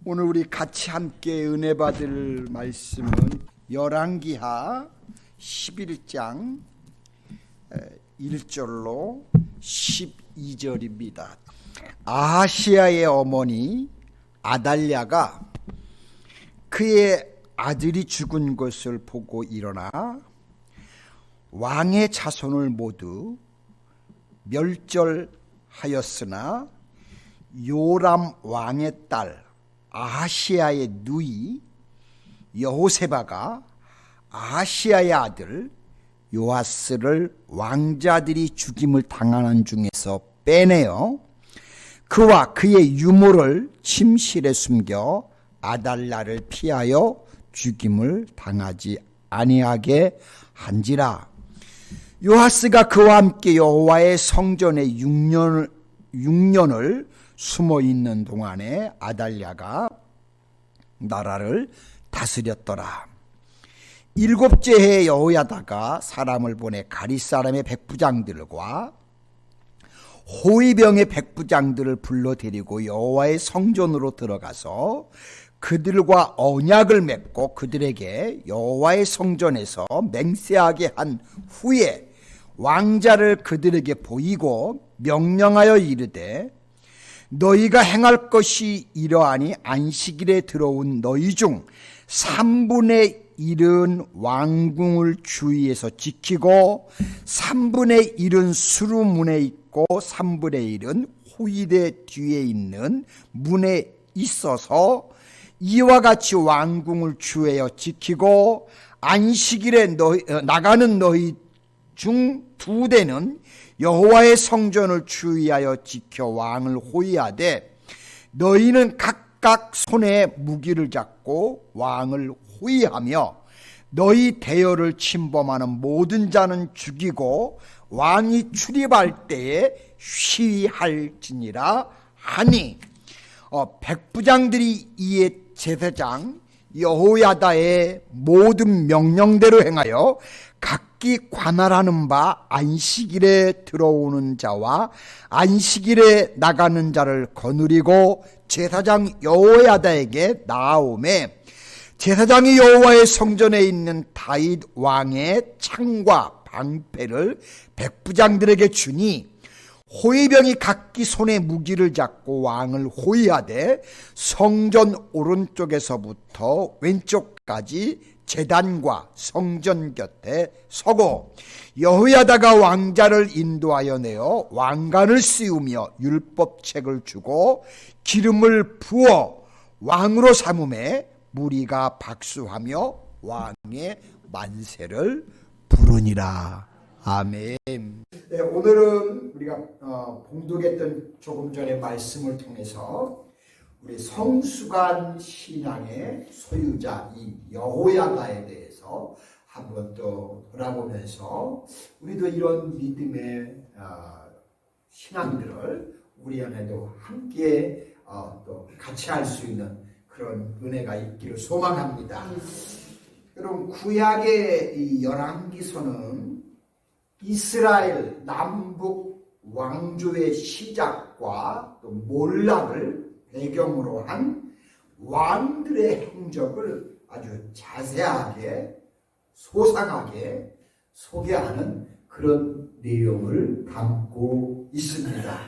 오늘 우리 같이 함께 은혜 받을 말씀은 열왕기하 11장 1절로 12절입니다. 아하시야의 어머니 아달랴가 그의 아들이 죽은 것을 보고 일어나 왕의 자손을 모두 멸절하였으나 요람 왕의 딸 아하시야의 누이 여호세바가 아하시야의 아들 요아스를 왕자들이 죽임을 당하는 중에서 빼내어 그와 그의 유모를 침실에 숨겨 아달랴를 피하여 죽임을 당하지 아니하게 한지라. 요아스가 그와 함께 여호와의 성전에 6년을 숨어 있는 동안에 아달랴가 나라를 다스렸더라. 7째 해에 여호야다가 사람을 보내 가릿 사람의 백부장들과 호위병의 백부장들을 불러 데리고 여호와의 성전으로 들어가서 그들과 언약을 맺고 그들에게 여호와의 성전에서 맹세하게 한 후에 왕자를 그들에게 보이고 명령하여 이르되 너희가 행할 것이 이러하니 안식일에 들어온 너희 중 3분의 1은 왕궁을 주위에서 지키고 3분의 1은 수루문에 있고 3분의 1은 호위대 뒤에 있는 문에 있어서 이와 같이 왕궁을 주위에 지키고 안식일에 나가는 너희 중 2대는 여호와의 성전을 주의하여 지켜 왕을 호위하되 너희는 각각 손에 무기를 잡고 왕을 호위하며 너희 대열을 침범하는 모든 자는 죽이고 왕이 출입할 때에 쉬할지니라 하니 백부장들이 이에 제사장 여호야다의 모든 명령대로 행하여 각기 관할하는 바 안식일에 들어오는 자와 안식일에 나가는 자를 거느리고 제사장 여호야다에게 나아오매 제사장이 여호와의 성전에 있는 다윗 왕의 창과 방패를 백부장들에게 주니 호위병이 각기 손에 무기를 잡고 왕을 호위하되 성전 오른쪽에서부터 왼쪽까지 제단과 성전 곁에 서고 여호야다가 왕자를 인도하여 내어 왕관을 씌우며 율법책을 주고 기름을 부어 왕으로 삼음에 무리가 박수하며 왕의 만세를 부르니라. 아멘. 네, 오늘은 우리가 봉독했던 조금 전의 말씀을 통해서 우리 성수관 신앙의 소유자 이 여호야다에 대해서 한번 또 돌아보면서 우리도 이런 믿음의 신앙들을 우리 안에도 함께 또 같이 할 수 있는 그런 은혜가 있기를 소망합니다. 여러분 구약의 이 열왕기서는 이스라엘 남북 왕조의 시작과 또 몰락을 배경으로 한 왕들의 행적을 아주 자세하게 소상하게 소개하는 그런 내용을 담고 있습니다.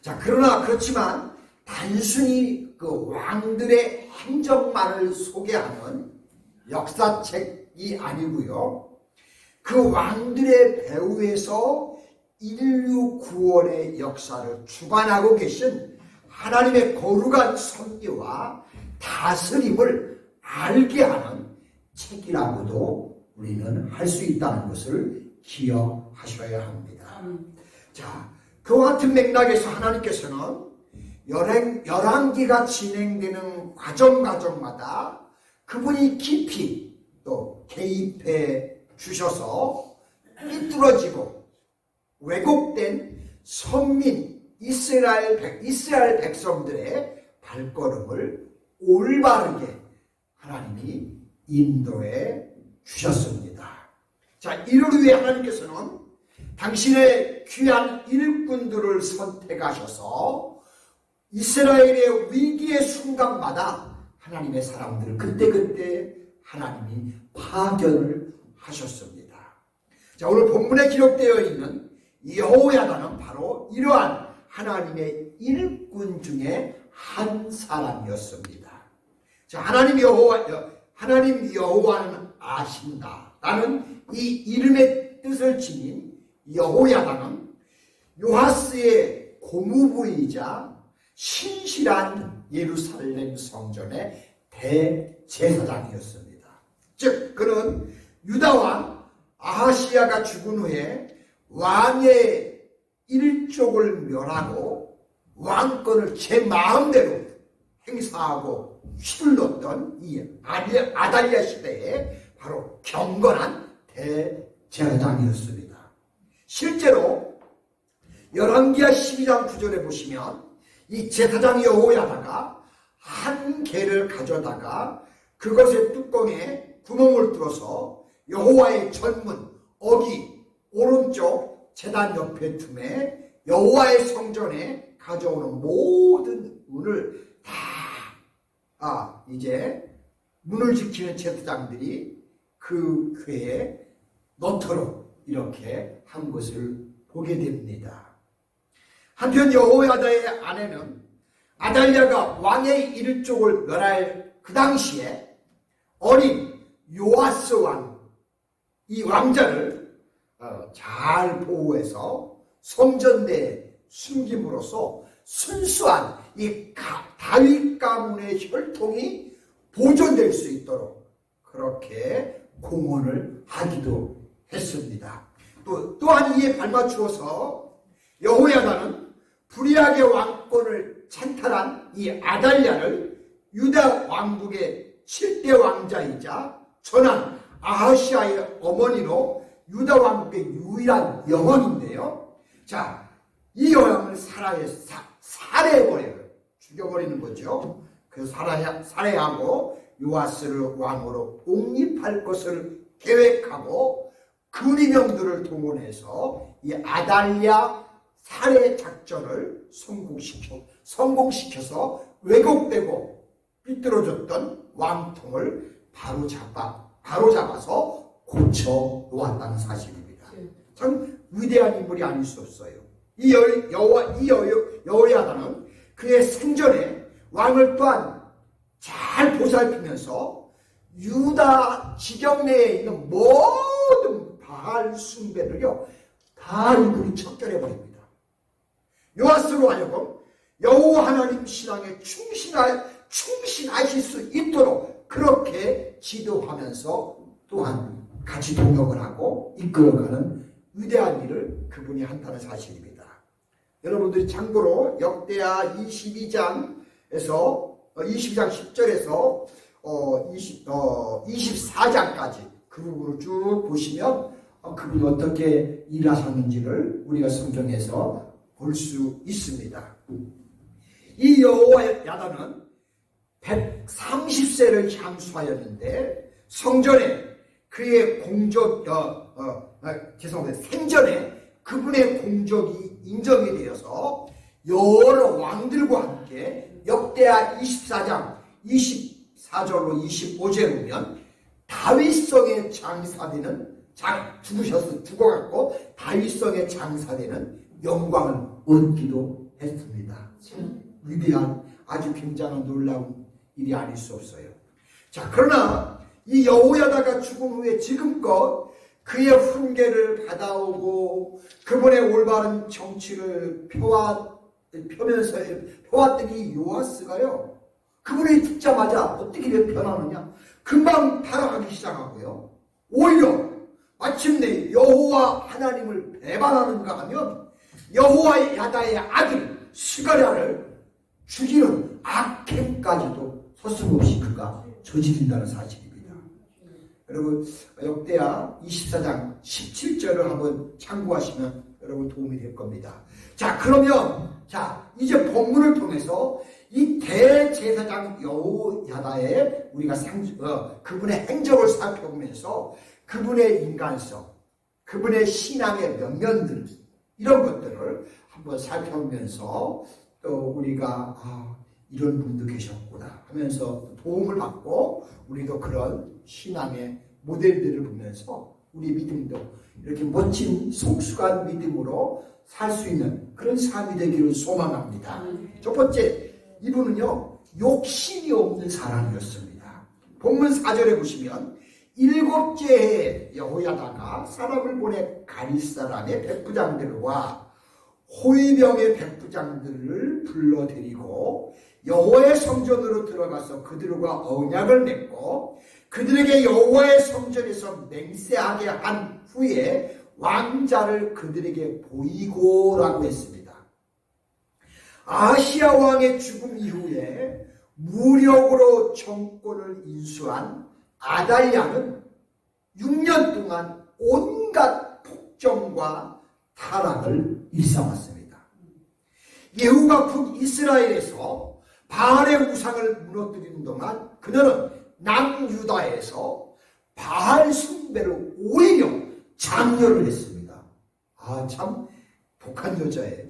자, 그러나 그렇지만 단순히 그 왕들의 행적만을 소개하는 역사책이 아니고요. 그 왕들의 배후에서 인류 구원의 역사를 주관하고 계신 하나님의 거룩한 섭리와 다스림을 알게 하는 책이라고도 우리는 할 수 있다는 것을 기억하셔야 합니다. 자, 그와 같은 맥락에서 하나님께서는 열왕기가 진행되는 과정마다 그분이 깊이 또 개입해 주셔서 삐뚤어지고 왜곡된 선민 이스라엘 백성들의 발걸음을 올바르게 하나님이 인도해 주셨습니다. 자, 이를 위해 하나님께서는 당신의 귀한 일꾼들을 선택하셔서 이스라엘의 위기의 순간마다 하나님의 사람들을 그때그때 하나님이 파견을 하셨습니다. 자, 오늘 본문에 기록되어 있는 여호야다는 바로 이러한 하나님의 일꾼 중에 한 사람이었습니다. 자, 하나님 여호와는 아신다 라는 이 이름의 뜻을 지닌 여호야다는 요하스의 고무부이자 신실한 예루살렘 성전의 대제사장이었습니다. 즉 그는 유다왕 아하시야가 죽은 후에 왕의 일족을 멸하고 왕권을 제 마음대로 행사하고 휘둘렀던 이 아달랴 시대에 바로 경건한 대제사장이었습니다. 실제로 열왕기하 12장 9절에 보시면 이 제사장 여호야다가 한 개를 가져다가 그것의 뚜껑에 구멍을 뚫어서 여호와의 전문 어기 오른쪽 제단 옆에 틈에 여호와의 성전에 가져오는 모든 은을 다 이제 문을 지키는 제사장들이 그 궤에 넣도록 이렇게 한 것을 보게 됩니다. 한편 여호야다의 아내는 아달랴가 왕의 일족을 멸할 그 당시에 어린 요아스 왕, 이 왕자를 잘 보호해서 성전 내에 숨김으로써 순수한 이 다윗 가문의 혈통이 보존될 수 있도록 그렇게 공헌을 하기도 했습니다. 또한 이에 발맞추어서 여호야다는 불의하게 왕권을 찬탈한 이 아달랴를 유다 왕국의 7대 왕자이자 전한 아하시아의 어머니로 유다 왕국의 유일한 영왕인데요. 자, 이 여왕을 살해해버려요. 죽여버리는 거죠. 그래서 살해하고 요아스를 왕으로 옹립할 것을 계획하고 근위병들을 동원해서 이 아달랴 살해 작전을 성공시켜서 왜곡되고 삐뚤어졌던 왕통을 바로잡아서 고쳐 놓았다는 사실입니다. 참 위대한 인물이 아닐 수 없어요. 이 여호야다는 그의 생전에 왕을 또한 잘 보살피면서 유다 지경 내에 있는 모든 바알 숭배를요 다 이분이 척결해버립니다. 요아스로 하여금 여호와 하나님 신앙에 충신하실 수 있도록 그렇게 지도하면서 또한 같이 동역을 하고 이끌어가는 위대한 일을 그분이 한다는 사실입니다. 여러분들이 참고로 역대하 22장 10절에서 24장까지 그 부분을 쭉 보시면 그분이 어떻게 일하셨는지를 우리가 성경에서 볼 수 있습니다. 이 여호야다는 130세를 향수하였는데 성전에 그의 생전에 그분의 공적이 인정이 되어서 여러 왕들과 함께 역대하 24장 24절로 25절에 보면 다윗성에 장사되는 죽어갖고 다윗성에 장사되는 영광을 얻기도 했습니다. 위대한 아주 굉장한 놀라운 일이 아닐 수 없어요. 자, 그러나 이 여호야다가 죽은 후에 지금껏 그의 훈계를 받아오고 그분의 올바른 정치를 펴왔던 이 요아스가요, 그분이 죽자마자 어떻게 변하느냐? 금방 타락하기 시작하고요. 오히려 마침내 여호와 하나님을 배반하는가 하면 여호와 야다의 아들 스가랴를 죽이는 악행까지도 서슴없이 그가 저지른다는 사실입니다. 여러분 역대하 24장 17절을 한번 참고하시면 여러분 도움이 될 겁니다. 자, 그러면 이제 본문을 통해서 이 대제사장 여호야다의 우리가 그분의 행적을 살펴보면서 그분의 인간성, 그분의 신앙의 면면들 이런 것들을 한번 살펴보면서 또 우리가 이런 분도 계셨구나 하면서 도움을 받고 우리도 그런 신앙의 모델들을 보면서 우리 믿음도 이렇게 멋진 성숙한 믿음으로 살 수 있는 그런 삶이 되기를 소망합니다. 첫 번째, 이분은요 욕심이 없는 사람이었습니다. 본문 4절에 보시면 7째 해에 여호야다가 사람을 보내 가릴 사람의 백부장들과 호위병의 백부장들을 불러들이고 여호와의 성전으로 들어가서 그들과 언약을 맺고 그들에게 여호와의 성전에서 맹세하게 한 후에 왕자를 그들에게 보이고라고 했습니다. 아하시야 왕의 죽음 이후에 무력으로 정권을 인수한 아달랴는 6년 동안 온갖 폭정과 타락을 일삼았습니다. 예후가 북이스라엘에서 바알의 우상을 무너뜨리는 동안 그녀는 남유다에서 바알 숭배로 오히려 장려를 했습니다. 참 독한 여자예요.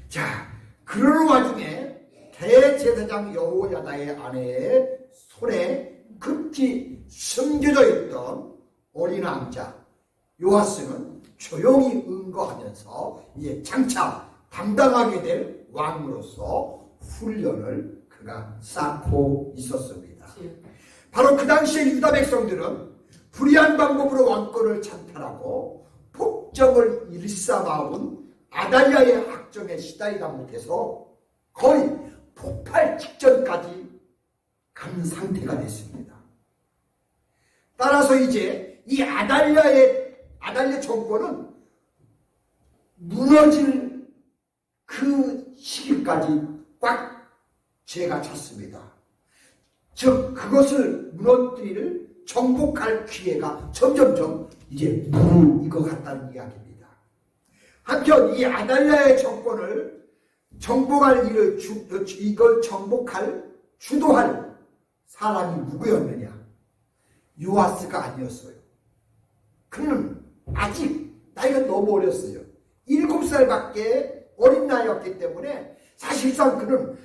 자, 그러는 와중에 대제사장 여호야다의 아내의 손에 급히 숨겨져 있던 어린 왕자 요아스는 조용히 응거하면서 이제 장차 담당하게 될 왕으로서 훈련을 그가 쌓고 있었습니다. 바로 그 당시에 유다 백성들은 불의한 방법으로 왕권을 찬탈하고 폭정을 일삼아온 아달랴의 학정에 시달리다 못해서 거의 폭발 직전까지 간 상태가 됐습니다. 따라서 이제 이 아달랴 정권은 무너질 그 시기까지 꽉 죄가 찼습니다. 즉 그것을 무너뜨릴 정복할 기회가 점점점 이제 무르익어갔다는 이야기입니다. 한편 이 아달랴의 정권을 정복할 일을 이걸 정복할 주도할 사람이 누구였느냐? 요아스가 아니었어요. 그는 아직 나이가 너무 어렸어요. 7살밖에 어린 나이였기 때문에 사실상 그는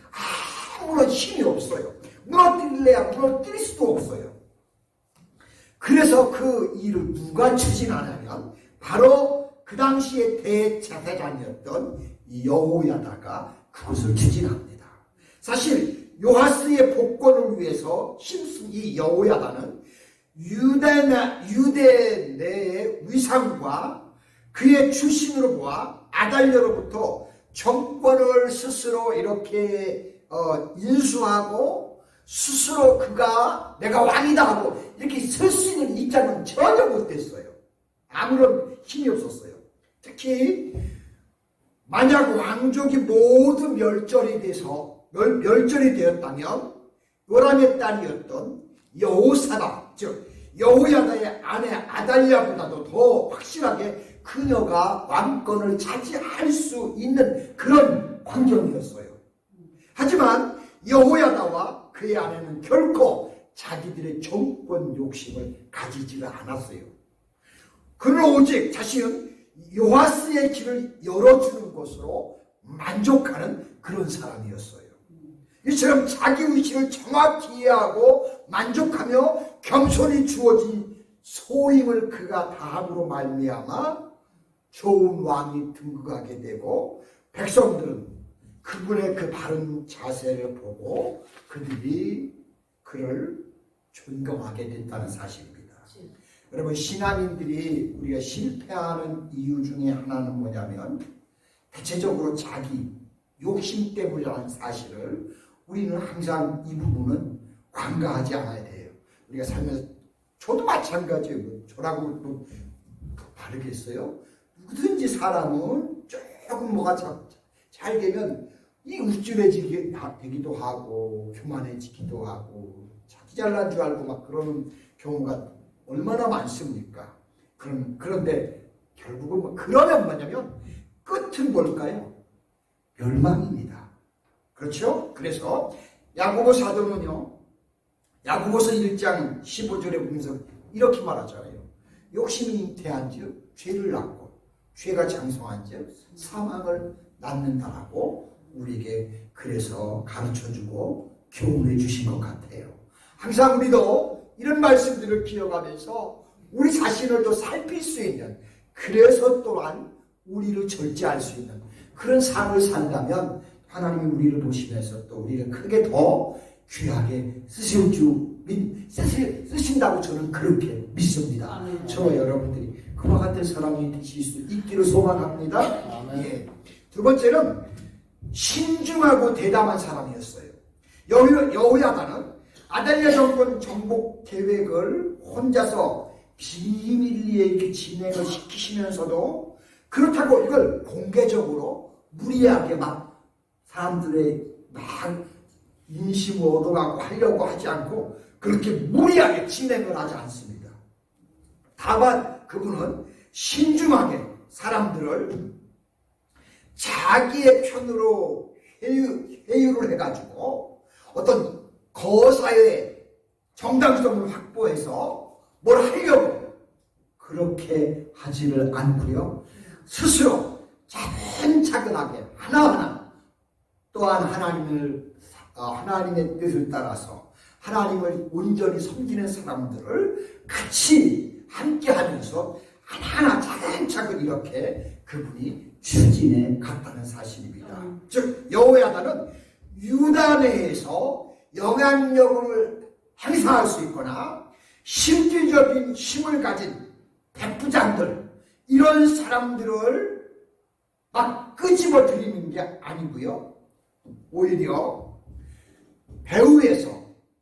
아무런 힘이 없어요. 무너뜨릴래야 무너뜨릴 수도 없어요. 그래서 그 일을 누가 추진하냐면 바로 그 당시에 대제사장이었던 여호야다가 그것을 추진합니다. 사실 요아스의 복권을 위해서 힘쓴 이 여호야다는 유대 내의 위상과 그의 출신으로 보아 아달랴로부터 정권을 스스로 이렇게 인수하고 스스로 그가 내가 왕이다 하고 이렇게 설 수 있는 입장은 전혀 못했어요. 아무런 힘이 없었어요. 특히 만약 왕족이 모두 멸절이 되었다면 요람의 딸이었던 여호사밧 즉 여호야다의 아내 아달랴보다도 더 확실하게 그녀가 왕권을 차지할 수 있는 그런 환경이었어요. 하지만 여호야다와 그의 아내는 결코 자기들의 정권 욕심을 가지지가 않았어요. 그는 오직 자신은 요아스의 길을 열어주는 것으로 만족하는 그런 사람이었어요. 이처럼 자기 의식을 정확히 이해하고 만족하며 겸손히 주어진 소임을 그가 다함으로 말미암아 좋은 왕이 등극하게 되고 백성들은 그분의 그 바른 자세를 보고 그들이 그를 존경하게 됐다는 사실입니다. 여러분 신앙인들이 우리가 실패하는 이유 중에 하나는 뭐냐면 대체적으로 자기 욕심 때문이라는 사실을 우리는 항상 이 부분은 관가하지 않아야 돼요. 우리가 살면서 저도 마찬가지예요. 저라고 또 다르겠어요? 누구든지 사람은 조금 뭐가 잘 되면 이 우쭐해지기도 하고 교만해지기도 하고 자기 잘난 줄 알고 막 그러는 경우가 얼마나 많습니까? 그런데 결국은 그러면 뭐냐면 끝은 뭘까요? 멸망입니다. 그렇죠? 그래서 야고보 사도는요. 야고보서 1장 15절에 보면서 이렇게 말하잖아요. 욕심이 잉태한즉 죄를 낳고 죄가 장성한즉 사망을 낳는다라고 우리에게 그래서 가르쳐주고 교훈해 주신 것 같아요. 항상 우리도 이런 말씀들을 기억하면서 우리 자신을 또 살필 수 있는, 그래서 또한 우리를 절제할 수 있는 그런 삶을 산다면 하나님이 우리를 보시면서 또 우리를 크게 더 귀하게 쓰신다고 저는 그렇게 믿습니다. 저와 여러분들이 그와 같은 사람이 되실 수 있기를 소망합니다. 예. 두 번째는 신중하고 대담한 사람이었어요. 여호야다는 아달랴 정권 정복 계획을 혼자서 비밀리에 이렇게 진행을 시키시면서도 그렇다고 이걸 공개적으로 무리하게 막 사람들의 막 인심 얻어가고 하려고 하지 않고 그렇게 무리하게 진행을 하지 않습니다. 다만 그분은 신중하게 사람들을 자기의 편으로 회유를 해가지고 어떤 거사의 정당성을 확보해서 뭘 하려고 그렇게 하지를 않고요. 스스로 차근차근하게 하나하나 또한 하나님의 뜻을 따라서 하나님을 온전히 섬기는 사람들을 같이 함께 하면서 하나하나 차근차근 이렇게 그분이 추진해 갔다는 사실입니다. 즉 여호야다는 유다 내에서 영향력을 행사할 수 있거나 실질적인 힘을 가진 백부장들, 이런 사람들을 막 끄집어 들이는 게 아니고요. 오히려 배후에서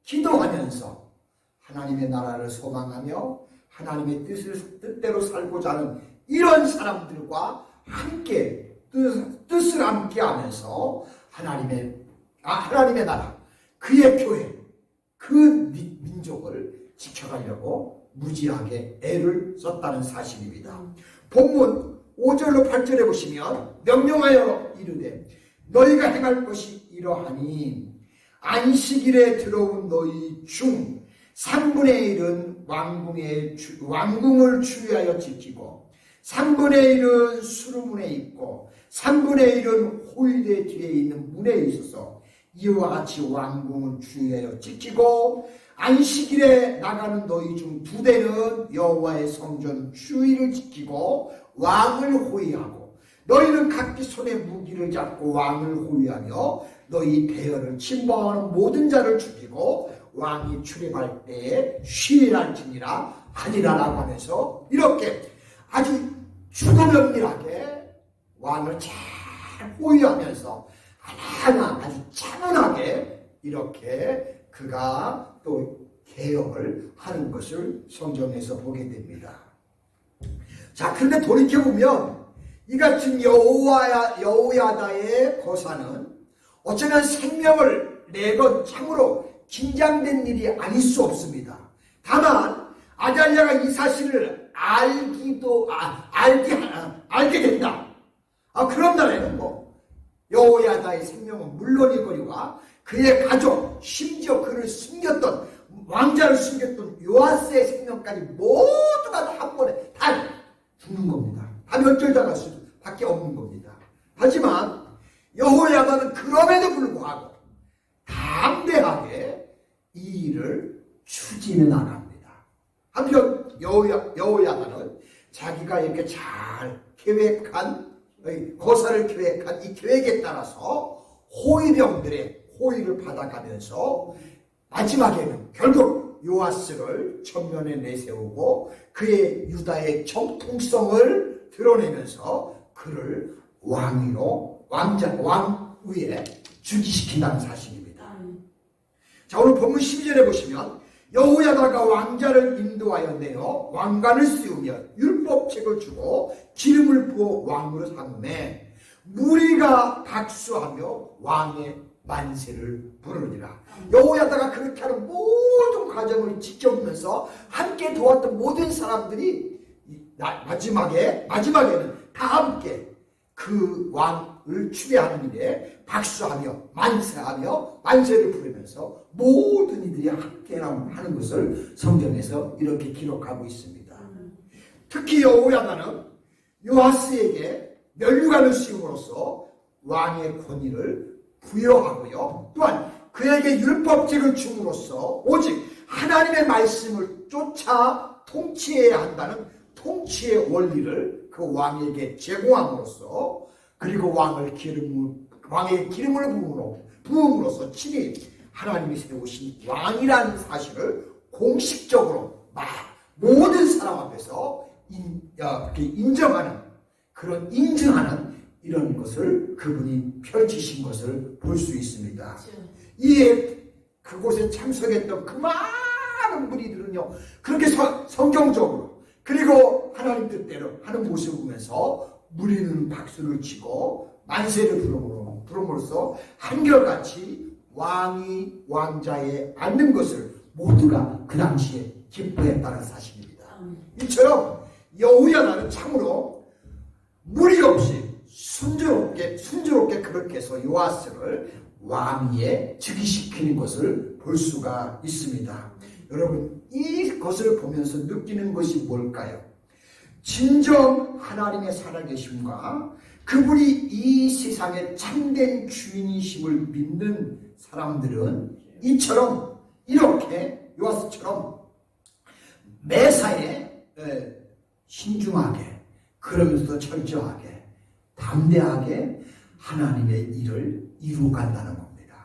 기도하면서 하나님의 나라를 소망하며 하나님의 뜻대로 살고자 하는 이런 사람들과 함께 뜻을 함께 하면서 하나님의 나라, 그의 교회, 그 민족을 지켜가려고 무지하게 애를 썼다는 사실입니다. 본문 5절로 8절에 보시면 명령하여 이르되 너희가 행할 것이 이러하니 안식일에 들어온 너희 중 3분의 1은 왕궁을 주의하여 지키고 3분의 1은 수루문에 있고 3분의 1은 호위대 뒤에 있는 문에 있어서 이와 같이 왕궁을 주의하여 지키고 안식일에 나가는 너희 중 2대는 여호와의 성전 주의를 지키고 왕을 호위하고 너희는 각기 손에 무기를 잡고 왕을 호위하며 너희 대열을 침범하는 모든 자를 죽이고 왕이 출입할 때에 쉬일할지니라 하니라라고 하면서 이렇게 아주 주도면밀하게 왕을 잘 호위하면서 하나하나 아주 차분하게 이렇게 그가 또 개혁을 하는 것을 성경에서 보게 됩니다. 자, 그런데 돌이켜보면 이 같은 여호야다의 거사는 어쩌면 생명을 내건 참으로 긴장된 일이 아닐 수 없습니다. 다만 아달랴가 이 사실을 알게 된다. 그런 날에는 여호야다의 생명은 물론이거니와 그의 가족, 심지어 그를 숨겼던 왕자를 숨겼던 요아스의 생명까지 모두가 한 번에 다 죽는 겁니다. 다 멸절당할 수밖에 없는 겁니다. 하지만 여호야다는 그럼에도 불구하고 담대하게 이 일을 추진해 나갑니다. 한편 여호야다는 자기가 이렇게 잘 계획한 거사를 계획한 이 계획에 따라서 호위병들의 호위를 받아가면서 마지막에는 결국 요아스를 전면에 내세우고 그의 유다의 정통성을 드러내면서 그를 왕 위에 즉위시킨다는 사실입니다. 자, 오늘 본문 12절에 보시면 여호야다가 왕자를 인도하여 내어 왕관을 씌우며 율법책을 주고 기름을 부어 왕으로 삼음에 무리가 박수하며 왕의 만세를 부르니라. 여호야다가 그렇게 하는 모든 과정을 지켜보면서 함께 도왔던 모든 사람들이 마지막에는 다 함께 그 왕을 추대하는 일에 박수하며 만세하며 만세를 부르면서 모든 이들이 함께 하는 것을 성경에서 이렇게 기록하고 있습니다. 특히 여호야다는 요아스에게 면류관을 씌움으로써 왕의 권위를 부여하고요. 또한 그에게 율법책을 줌으로써 오직 하나님의 말씀을 쫓아 통치해야 한다는 통치의 원리를 그 왕에게 제공함으로써 그리고 왕의 기름을 부음으로써 친히 하나님이 세우신 왕이라는 사실을 공식적으로 모든 사람 앞에서 인정하는 그런 인증하는 이런 것을 그분이 펼치신 것을 볼 수 있습니다. 이에 그곳에 참석했던 그 많은 무리들은요 그렇게 성경적으로 그리고 하나님 뜻대로 하는 모습을 보면서 무리는 박수를 치고 만세를 부름으로써 한결같이 왕이 왕자에 앉는 것을 모두가 그 당시에 기뻐했다는 사실입니다. 이처럼 여호야다는 참으로 무리 없이 순조롭게 그렇게 해서 요아스를 왕위에 즉위시키는 것을 볼 수가 있습니다. 여러분 이것을 보면서 느끼는 것이 뭘까요? 진정 하나님의 살아계심과 그분이 이 세상의 참된 주인이심을 믿는 사람들은 이처럼 이렇게 요아스처럼 매사에 신중하게 그러면서 철저하게 담대하게 하나님의 일을 이루어간다는 겁니다.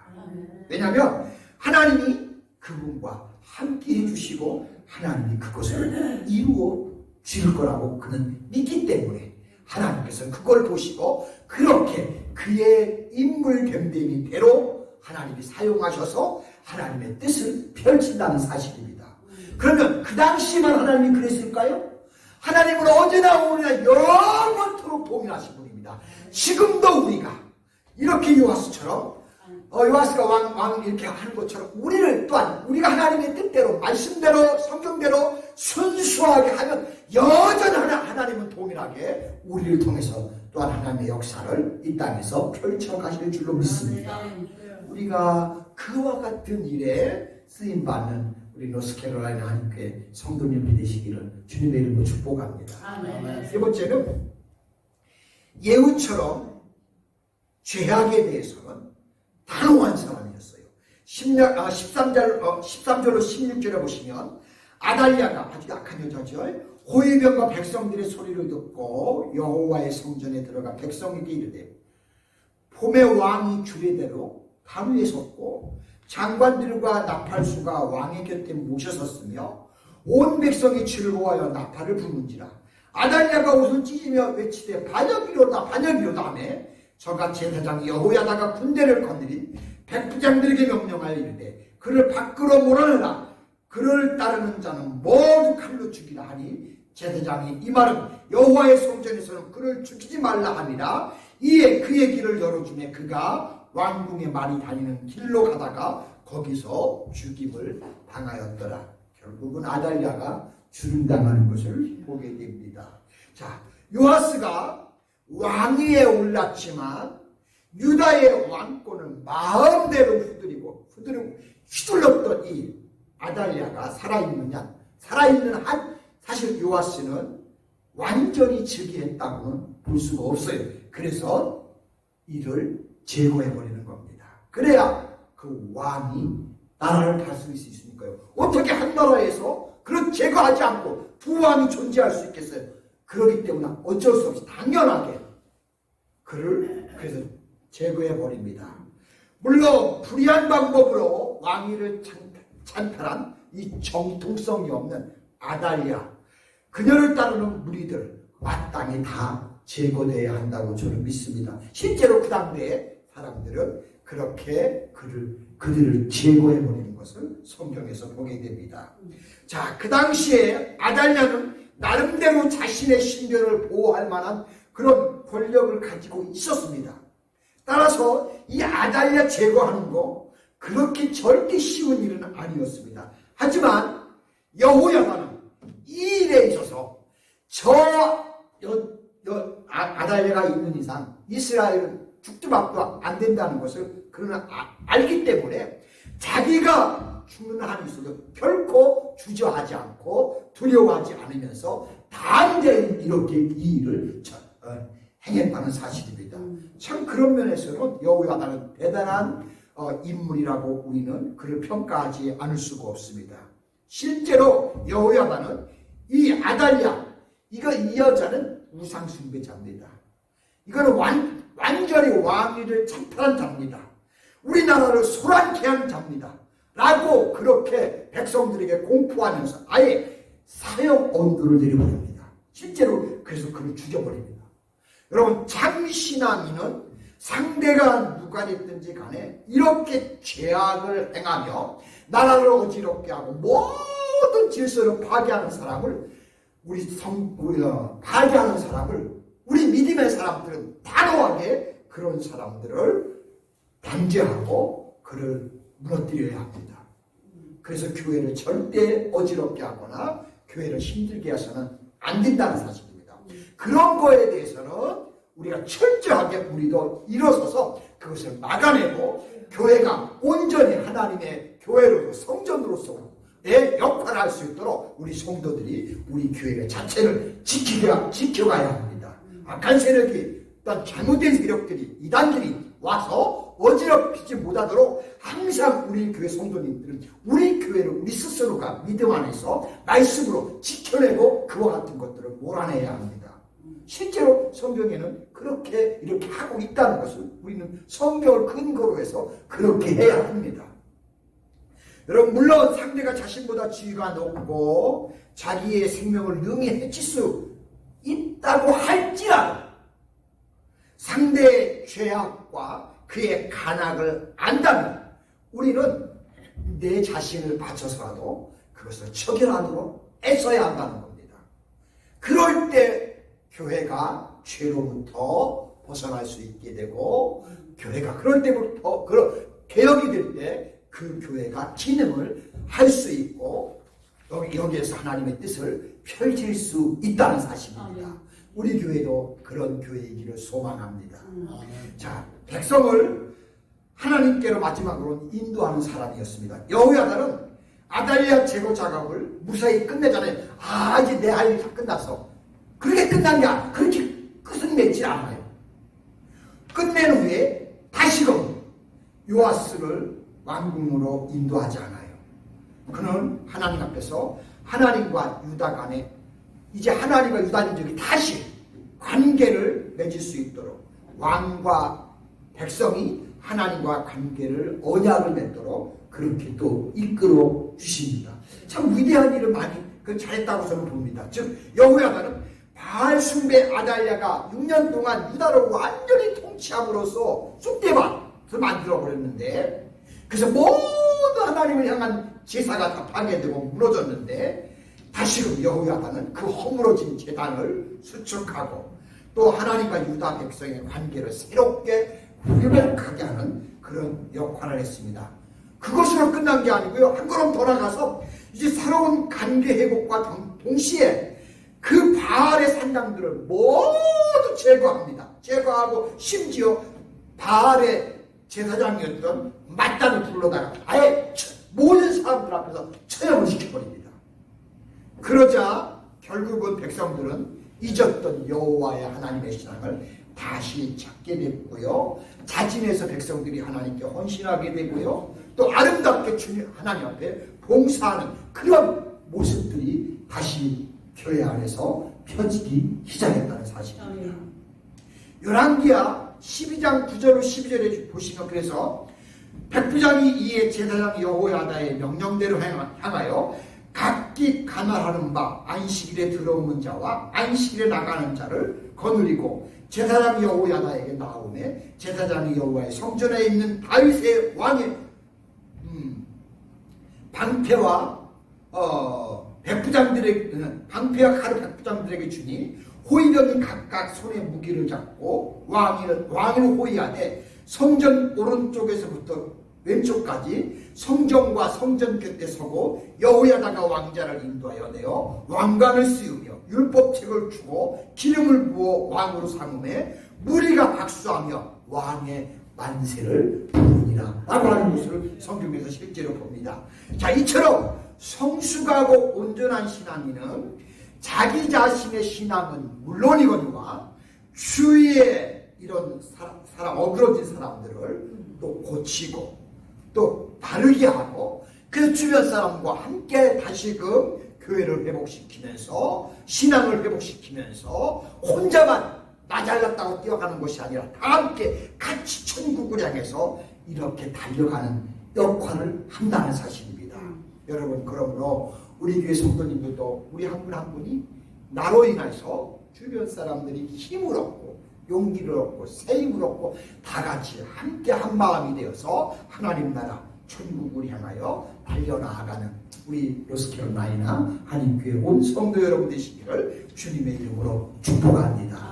왜냐하면 하나님이 그분과 함께 해주시고 하나님이 그것을 이루어 줄 거라고 그는 믿기 때문에 하나님께서 그걸 보시고 그렇게 그의 인물 변대미대로 하나님이 사용하셔서 하나님의 뜻을 펼친다는 사실입니다. 그러면 그 당시만 하나님이 그랬을까요? 하나님은 언제나 오늘이나 영원토록 동일하신 분입니다. 지금도 우리가 이렇게 요아스처럼 요아스가 왕 이렇게 하는 것처럼 우리를 또한 우리가 하나님의 뜻대로 말씀대로 성경대로 순수하게 하면 여전히 하나님은 동일하게 우리를 통해서 또한 하나님의 역사를 이 땅에서 펼쳐가실 줄로 믿습니다. 우리가 그와 같은 일에 쓰임받는 우리 노스캐롤라이나 한국교회 성도님이 되시기를 주님의 이름으로 축복합니다. 세 번째는 예후처럼 죄악에 대해서는 단호한 사람이었어요. 13절로 16절에 보시면 아달랴가 아주 약한 여자죠. 호위병과 백성들의 소리를 듣고 여호와의 성전에 들어가 백성에게 이르되 봄의 왕이 주례대로 단 위에 섰고 장관들과 나팔수가 왕의 곁에 모셔섰으며 온 백성이 즐거워하여 나팔을 부는지라. 아달랴가 옷을 찢으며 외치되 반역이로다 반역이로다 하매 저가 제사장 여호야다가 군대를 거느린 백부장들에게 명령하여 이르되 그를 밖으로 몰아내라. 그를 따르는 자는 모두 칼로 죽이라 하니 제사장이 이 말은 여호와의 성전에서는 그를 죽이지 말라 하니라. 이에 그의 길을 열어주매 그가 왕궁에 많이 다니는 길로 가다가 거기서 죽임을 당하였더라. 결국은 아달랴가 죽임당하는 것을 보게 됩니다. 자, 요아스가 왕위에 올랐지만 유다의 왕권을 마음대로 휘둘렀던 이 아달랴가 살아있느냐? 살아있는 한 사실 요아스는 완전히 즉위했다고는 볼 수가 없어요. 그래서 이를 제거해버리는 겁니다. 그래야 그 왕이 나라를 다스릴 수 있으니까요. 어떻게 한 나라에서 그런 제거하지 않고 두 왕이 존재할 수 있겠어요? 그렇기 때문에 어쩔 수 없이 당연하게 그를 그래서 제거해버립니다. 물론 불의한 방법으로 왕위를 찬탈한 이 정통성이 없는 아달랴, 그녀를 따르는 무리들 마땅히 다 제거되어야 한다고 저는 믿습니다. 실제로 그 당대의 사람들은 그렇게 그들을 제거해버리는 것을 성경에서 보게 됩니다. 자, 그 당시에 아달랴는 나름대로 자신의 신변을 보호할 만한 그런 권력을 가지고 있었습니다. 따라서 이 아달랴 제거하는 거 그렇게 절대 쉬운 일은 아니었습니다. 하지만 여호야다는 이 일에 있어서 아달랴가 있는 이상 이스라엘은 죽도 밥도 안 된다는 것을 그는 알기 때문에 자기가 죽는 한이 있어도 결코 주저하지 않고 두려워하지 않으면서 단대히 이렇게 이 일을 행했다는 사실입니다. 참 그런 면에서는 여호야다는 대단한 인물이라고 우리는 그를 평가하지 않을 수가 없습니다. 실제로 여호야다는 이 아달랴, 이 여자는 우상 숭배자입니다. 이거는 완전히 왕위를 찬탈한 자입니다. 우리나라를 소란케 한 자입니다. 라고 그렇게 백성들에게 공포하면서 아예 사형 언도를 내려버립니다. 실제로 그래서 그를 죽여버립니다. 여러분, 참신앙인은 상대가 누가 됐든지 간에 이렇게 죄악을 행하며 나라를 어지럽게 하고 모든 질서를 파괴하는 사람을 파괴하는 사람을 우리 믿음의 사람들은 단호하게 그런 사람들을 단죄하고 그를 무너뜨려야 합니다. 그래서 교회를 절대 어지럽게 하거나 교회를 힘들게 해서는 안 된다는 사실입니다. 그런 거에 대해서는 우리가 철저하게 우리도 일어서서 그것을 막아내고 교회가 온전히 하나님의 교회로서 성전으로서의 역할을 할 수 있도록 우리 성도들이 우리 교회 자체를 지켜가야 합니다. 악한 세력이 어떤 잘못된 세력들이 이단들이 와서 어지럽히지 못하도록 항상 우리 교회 성도님들은 우리 교회를 우리 스스로가 믿음 안에서 말씀으로 지켜내고 그와 같은 것들을 몰아내야 합니다. 실제로 성경에는 그렇게 이렇게 하고 있다는 것을 우리는 성경을 근거로 해서 그렇게 해야 합니다. 여러분, 물론 상대가 자신보다 지위가 높고 자기의 생명을 능히 해칠 수 있다고 할지라도 상대의 죄악과 그의 간악을 안다면 우리는 내 자신을 바쳐서라도 그것을 처결하도록 애써야 한다는 겁니다. 그럴 때 교회가 죄로부터 벗어날 수 있게 되고 교회가 그럴 때부터 개혁이 될 때 그 교회가 기능을 할 수 있고 여기에서 하나님의 뜻을 펼칠 수 있다는 사실입니다. 우리 교회도 그런 교회이기를 소망합니다. 자, 백성을 하나님께로 마지막으로 인도하는 사람이었습니다. 여호야다는 아달랴 제거 작업을 무사히 끝내잖아요. 이제 내 할 일 다 끝났어. 그렇게 끝난 게 아니라 그렇게 끝은 맺지 않아요. 끝낸 후에 다시금 요아스를 왕궁으로 인도하지 않아요. 그는 하나님 앞에서 하나님과 유다 간에 이제 하나님과 유다인들이 다시 관계를 맺을 수 있도록 왕과 백성이 하나님과 관계를 언약을 맺도록 그렇게 또 이끌어 주십니다. 참 위대한 일을 많이 잘했다고 저는 봅니다. 즉 여호야다는 바알 숭배 아달랴가 6년 동안 유다를 완전히 통치함으로써 쑥대밭을 만들어버렸는데 그래서 모든 하나님을 향한 제사가 다 파괴되고 무너졌는데 다시금 여호야다는 그 허물어진 제단을 수축하고 또 하나님과 유다 백성의 관계를 새롭게 회복하게 하는 그런 역할을 했습니다. 그것으로 끝난 게 아니고요. 한 걸음 더 나가서 이제 새로운 관계 회복과 동시에 그 바알의 산당들을 모두 제거합니다. 제거하고 심지어 바알의 제사장이었던 mat단을 불러다가 아예 모든 사람들 앞에서 처형을 시켜버립니다. 그러자 결국은 백성들은 잊었던 여호와의 하나님의 신앙을 다시 찾게 됐고요. 자진해서 백성들이 하나님께 헌신하게 되고요. 또 아름답게 주님 하나님 앞에 봉사하는 그런 모습들이 다시 교회 안에서 펴지기 시작했다는 사실입니다. 열왕기하 12장 9절로 12절에 보시면 그래서 백부장이 이에 제사장 여호야다의 명령대로 향하여 각기 간활하는 바 안식일에 들어오는 자와 안식일에 나가는 자를 거느리고 제사장 여호야다에게 나오매 제사장이 여호와의 성전에 있는 다윗의 왕의 방패와 방패와 칼을 백부장들에게 주니 호위병이 각각 손에 무기를 잡고 왕을 호위하되 성전 오른쪽에서부터 왼쪽까지 성전과 성전 곁에 서고 여호야다가 왕자를 인도하여 내어 왕관을 씌우며 율법책을 주고 기름을 부어 왕으로 삼음에 무리가 박수하며 왕의 만세를 부르니라 라고 하는 것을 성경에서 실제로 봅니다. 자, 이처럼 성숙하고 온전한 신앙인은 자기 자신의 신앙은 물론이거니와 주위에 이런 사람 어그러진 사람들을 또 고치고 또 바르게 하고 그 주변 사람과 함께 다시금 교회를 회복시키면서 신앙을 회복시키면서 혼자만 나 잘났다고 뛰어가는 것이 아니라 다 함께 같이 천국을 향해서 이렇게 달려가는 역할을 한다는 사실입니다. 여러분, 그러므로 우리 교회 성도님들도 우리 한 분 한 분이 나로 인해서 주변 사람들이 힘을 얻고 용기를 얻고 세임을 얻고 다 같이 함께 한 마음이 되어서 하나님 나라 천국을 향하여 달려나가는 우리 노스캐롤라이나 한인교회 온 성도 여러분 되시기를 주님의 이름으로 축복합니다.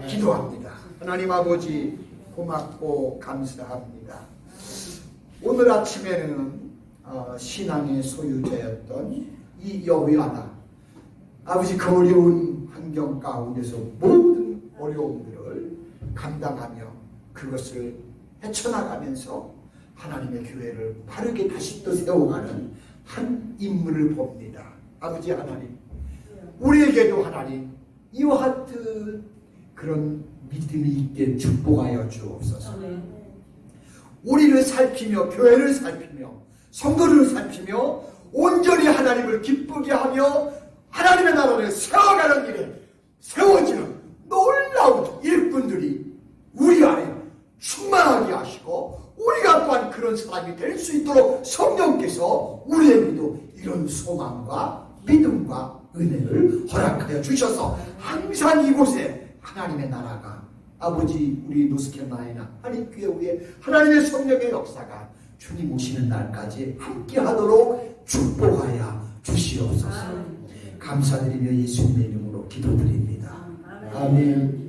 기도합니다. 하나님 아버지, 고맙고 감사합니다. 오늘 아침에는 신앙의 소유자였던 이 여호야나 아버지, 그 어려운 환경 가운데서 모든 어려움들을 감당하며 그것을 헤쳐나가면서 하나님의 교회를 바르게 다시 또 세워가는 한 인물을 봅니다. 아버지 하나님, 우리에게도 하나님 이와 같은 그런 믿음이 있게 축복하여 주옵소서. 우리를 살피며 교회를 살피며 성도를 살피며 온전히 하나님을 기쁘게 하며 하나님의 나라를 세워가는 길에 세워지는 놀라운 일꾼들이 우리 안에 충만하게 하시고 우리가 또한 그런 사람이 될 수 있도록 성령께서 우리에게도 이런 소망과 믿음과 은혜를 허락하여 주셔서 항상 이곳에 하나님의 나라가 아버지 우리 노스캐롤라이나 한인교회 하나님의 성령의 역사가 주님 오시는 날까지 함께하도록 축복하여 주시옵소서. 감사드리며 예수님의 이름으로 기도드립니다. 아멘.